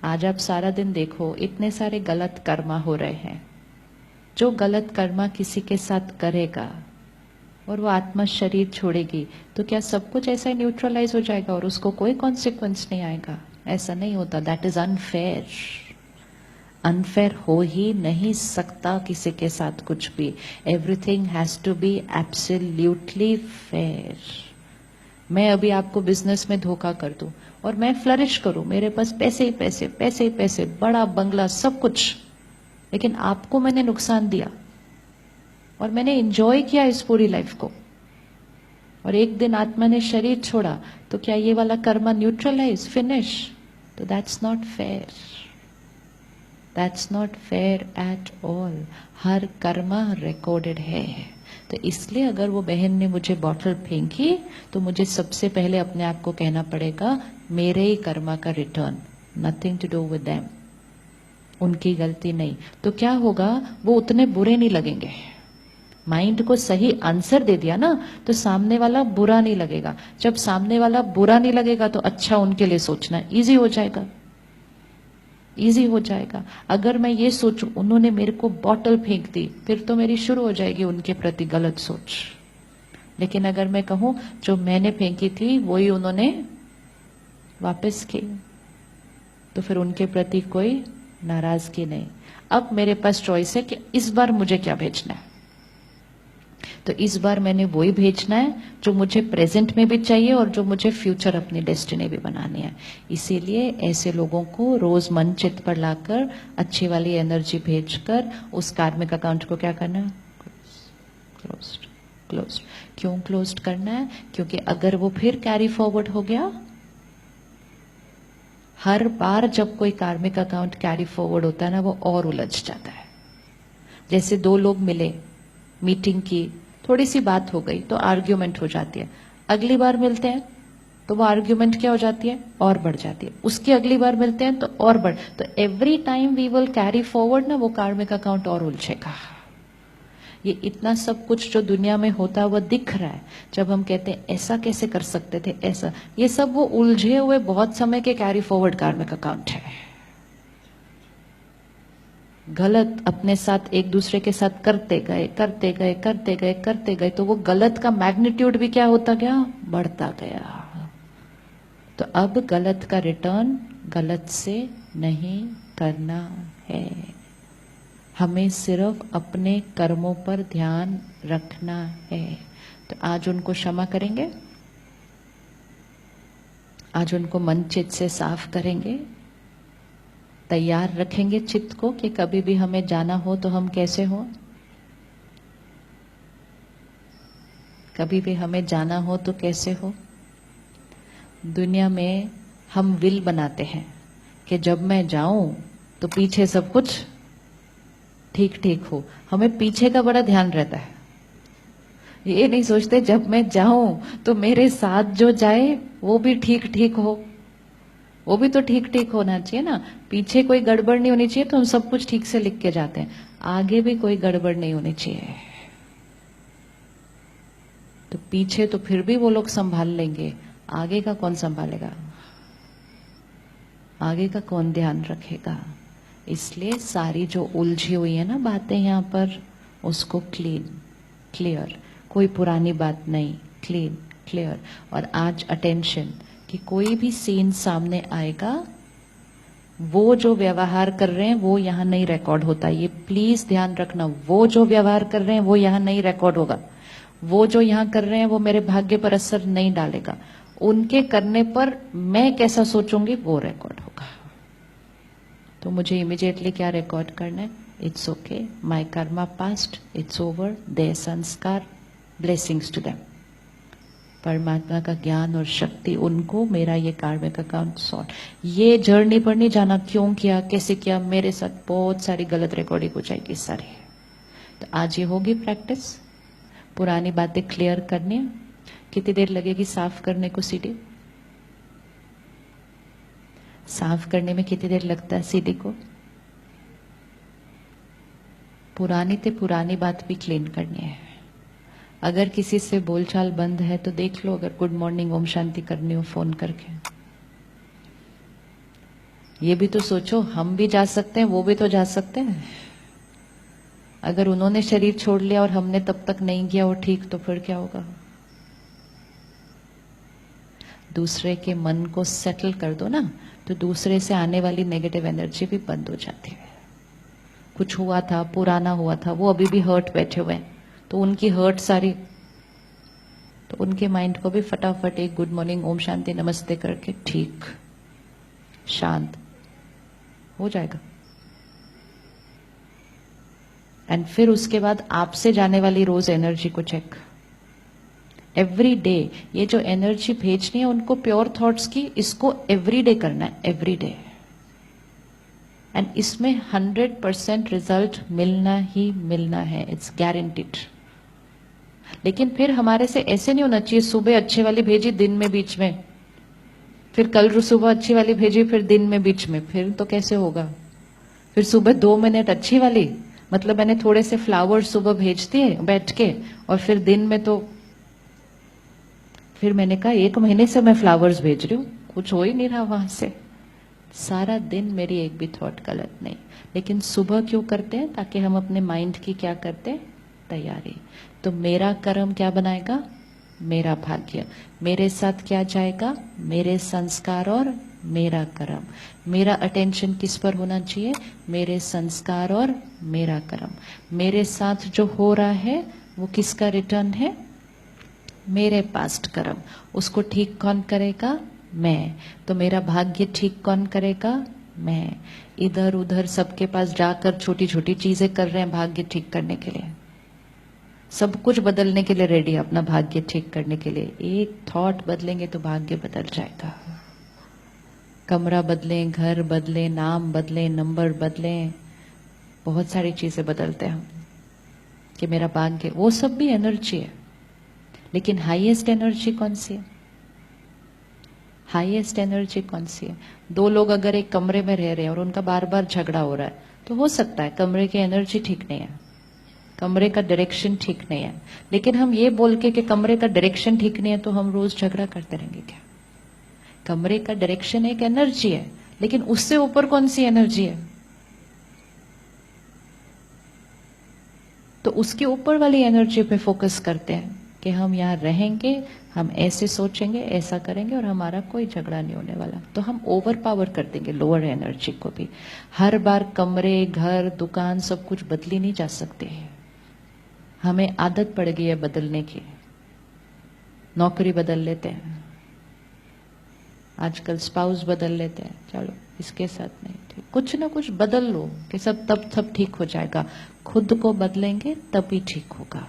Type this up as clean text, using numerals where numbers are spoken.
आज आप सारा दिन देखो, इतने सारे गलत कर्मा हो रहे हैं। जो गलत कर्मा किसी के साथ करेगा और वो आत्मा शरीर छोड़ेगी, तो क्या सब कुछ ऐसा ही न्यूट्रलाइज हो जाएगा और उसको कोई कॉन्सिक्वेंस नहीं आएगा? ऐसा नहीं होता। That is unfair. अनफेयर हो ही नहीं सकता किसी के साथ कुछ भी। Everything has to be absolutely fair. मैं अभी आपको बिजनेस में धोखा कर दूं और मैं फ्लरिश करूं, मेरे पास पैसे ही पैसे, पैसे ही पैसे, बड़ा बंगला, सब कुछ, लेकिन आपको मैंने नुकसान दिया और मैंने एंजॉय किया इस पूरी लाइफ को, और एक दिन आत्मा ने शरीर छोड़ा, तो क्या ये वाला कर्मा न्यूट्रलाइज, फिनिश? तो that's not fair. That's not fair at all. Her Karma recorded है। तो इसलिए अगर वो बहन ने मुझे बॉटल फेंकी, तो मुझे सबसे पहले अपने आप को कहना पड़ेगा, मेरे ही कर्मा का return, nothing to do with them, उनकी गलती नहीं। तो क्या होगा, वो उतने बुरे नहीं लगेंगे। माइंड को सही आंसर दे दिया ना, तो सामने वाला बुरा नहीं लगेगा। जब सामने वाला बुरा नहीं लगेगा, तो अच्छा उनके लिए सोचना इजी हो जाएगा, इजी हो जाएगा। अगर मैं ये सोचूं उन्होंने मेरे को बॉटल फेंक दी, फिर तो मेरी शुरू हो जाएगी उनके प्रति गलत सोच। लेकिन अगर मैं कहूं जो मैंने फेंकी थी वही उन्होंने वापस की, तो फिर उनके प्रति कोई नाराजगी नहीं। अब मेरे पास चॉइस है कि इस बार मुझे क्या भेजना है। तो इस बार मैंने वही भेजना है जो मुझे प्रेजेंट में भी चाहिए और जो मुझे फ्यूचर अपनी डेस्टिनी भी बनानी है। इसीलिए ऐसे लोगों को रोज मन चित्त पर लाकर अच्छी वाली एनर्जी भेजकर उस कार्मिक अकाउंट को क्या करना है, क्लोज्ड। क्लोज्ड क्यों क्लोज्ड करना है? क्योंकि अगर वो फिर कैरी फॉरवर्ड हो गया, हर बार जब कोई कार्मिक अकाउंट कैरी फॉरवर्ड होता है ना, वो और उलझ जाता है। जैसे दो लोग मिले, मीटिंग की, थोड़ी सी बात हो गई तो आर्ग्यूमेंट हो जाती है। अगली बार मिलते हैं तो वो आर्ग्यूमेंट क्या हो जाती है, और बढ़ जाती है। उसकी अगली बार मिलते हैं तो और बढ़, तो every time we will carry forward ना, वो कार्मिक अकाउंट और उलझेगा। ये इतना सब कुछ जो दुनिया में होता है वो दिख रहा है। जब हम कहते हैं ऐसा कैसे कर सकते थे, ऐसा, ये सब वो उलझे हुए बहुत समय के कैरी फॉरवर्ड कार्मिक अकाउंट है। गलत अपने साथ एक दूसरे के साथ करते गए, करते गए, करते गए, करते गए, तो वो गलत का मैग्नीट्यूड भी क्या होता गया, बढ़ता गया। तो अब गलत का रिटर्न गलत से नहीं करना है। हमें सिर्फ अपने कर्मों पर ध्यान रखना है। तो आज उनको क्षमा करेंगे, आज उनको मन चित्त से साफ करेंगे, तैयार रखेंगे चित्त को कि कभी भी हमें जाना हो तो हम कैसे हो, कभी भी हमें जाना हो तो कैसे हो। दुनिया में हम विल बनाते हैं कि जब मैं जाऊं तो पीछे सब कुछ ठीक ठीक हो। हमें पीछे का बड़ा ध्यान रहता है। ये नहीं सोचते जब मैं जाऊं तो मेरे साथ जो जाए वो भी ठीक ठीक हो, वो भी तो ठीक ठीक होना चाहिए ना। पीछे कोई गड़बड़ नहीं होनी चाहिए, तो हम सब कुछ ठीक से लिख के जाते हैं। आगे भी कोई गड़बड़ नहीं होनी चाहिए, तो पीछे तो फिर भी वो लोग संभाल लेंगे, आगे का कौन संभालेगा, आगे का कौन ध्यान रखेगा। इसलिए सारी जो उलझी हुई है ना बातें यहाँ पर, उसको क्लीन, क्लियर, कोई पुरानी बात नहीं, क्लीन, क्लियर। और आज अटेंशन कि कोई भी सीन सामने आएगा, वो जो व्यवहार कर रहे हैं वो यहाँ नहीं रिकॉर्ड होता। ये प्लीज ध्यान रखना, वो जो व्यवहार कर रहे हैं वो यहाँ नहीं रिकॉर्ड होगा। वो जो यहाँ कर रहे हैं वो मेरे भाग्य पर असर नहीं डालेगा। उनके करने पर मैं कैसा सोचूंगी वो रिकॉर्ड होगा। तो मुझे इमीडिएटली क्या रिकॉर्ड करना है, it's okay, my karma past, it's over, their sanskar, blessings to them. परमात्मा का ज्ञान और शक्ति उनको, मेरा ये कार्मिक अकाउंट सॉल्व। ये जर्नी पर नहीं जाना, क्यों किया, कैसे किया, मेरे साथ बहुत सारी गलत रिकॉर्डिंग हो जाएगी सारी। तो आज ये होगी प्रैक्टिस, पुरानी बातें क्लियर करनी है। कितनी देर लगेगी साफ करने को सीढ़ी? साफ करने में कितनी देर लगता है सीढ़ी को? पुरानी ते पुरानी बात भी क्लीन करनी है। अगर किसी से बोलचाल बंद है तो देख लो, अगर गुड मॉर्निंग ओम शांति करनी हो फोन करके। ये भी तो सोचो, हम भी जा सकते हैं, वो भी तो जा सकते हैं। अगर उन्होंने शरीर छोड़ लिया और हमने तब तक नहीं किया वो ठीक, तो फिर क्या होगा? दूसरे के मन को सेटल कर दो ना, तो दूसरे से आने वाली नेगेटिव एनर्जी भी बंद हो जाती है। कुछ हुआ था, पुराना हुआ था, वो अभी भी हर्ट बैठे हुए हैं, तो उनकी हर्ट सारी, तो उनके माइंड को भी फटाफट एक गुड मॉर्निंग, ओम शांति, नमस्ते करके ठीक, शांत हो जाएगा। एंड फिर उसके बाद आपसे जाने वाली रोज एनर्जी को चेक, एवरी डे ये जो एनर्जी भेजनी है उनको प्योर थॉट्स की, इसको एवरी डे करना है, एवरी डे। एंड इसमें 100% रिजल्ट मिलना ही मिलना है, इट्स गारंटीड। लेकिन फिर हमारे से ऐसे नहीं होना चाहिए, सुबह अच्छी वाली भेजी, दिन में बीच में, फिर कल सुबह अच्छी वाली भेजी, फिर दिन में बीच में, फिर तो कैसे होगा? फिर सुबह 2 मिनट अच्छी वाली, मतलब मैंने थोड़े से फ्लावर्स सुबह भेज दिए बैठ के, और फिर दिन में तो फिर मैंने कहा 1 महीने से मैं फ्लावर्स भेज रही हूँ, कुछ हो ही नहीं रहा वहां से, सारा दिन मेरी एक भी थॉट गलत नहीं। लेकिन सुबह क्यों करते हैं? ताकि हम अपने माइंड की क्या करते हैं? तैयारी। तो मेरा कर्म क्या बनाएगा? मेरा भाग्य। मेरे साथ क्या जाएगा? मेरे संस्कार और मेरा कर्म। मेरा अटेंशन किस पर होना चाहिए? मेरे संस्कार और मेरा कर्म। मेरे साथ जो हो रहा है वो किसका रिटर्न है? मेरे पास्ट कर्म। उसको ठीक कौन करेगा? मैं। तो मेरा भाग्य ठीक कौन करेगा? मैं। इधर उधर सबके पास जाकर छोटी छोटी चीजें कर रहे हैं भाग्य ठीक करने के लिए, सब कुछ बदलने के लिए रेडी, अपना भाग्य ठीक करने के लिए। एक थॉट बदलेंगे तो भाग्य बदल जाएगा। कमरा बदलें, घर बदलें, नाम बदलें, नंबर बदलें, बहुत सारी चीजें बदलते हैं हम कि मेरा भाग्य, वो सब भी एनर्जी है। लेकिन हाईएस्ट एनर्जी कौन सी है? हाईएस्ट एनर्जी कौन सी है? 2 लोग अगर एक कमरे में रह रहे हैं और उनका बार बार झगड़ा हो रहा है, तो हो सकता है कमरे की एनर्जी ठीक नहीं है, कमरे का डायरेक्शन ठीक नहीं है। लेकिन हम ये बोल के कि कमरे का डायरेक्शन ठीक नहीं है तो हम रोज झगड़ा करते रहेंगे क्या? कमरे का डायरेक्शन एक एनर्जी है, लेकिन उससे ऊपर कौन सी एनर्जी है? तो उसके ऊपर वाली एनर्जी पे फोकस करते हैं कि हम यहाँ रहेंगे, हम ऐसे सोचेंगे, ऐसा करेंगे और हमारा कोई झगड़ा नहीं होने वाला। तो हम ओवर पावर कर देंगे लोअर एनर्जी को भी। हर बार कमरे, घर, दुकान सब कुछ बदली नहीं जा सकते हैं, हमें आदत पड़ गई है बदलने की। नौकरी बदल लेते हैं, आजकल स्पाउस बदल लेते हैं, चलो इसके साथ नहीं ठीक, कुछ ना कुछ बदल लो कि सब तब ठीक हो जाएगा। खुद को बदलेंगे तभी ठीक होगा।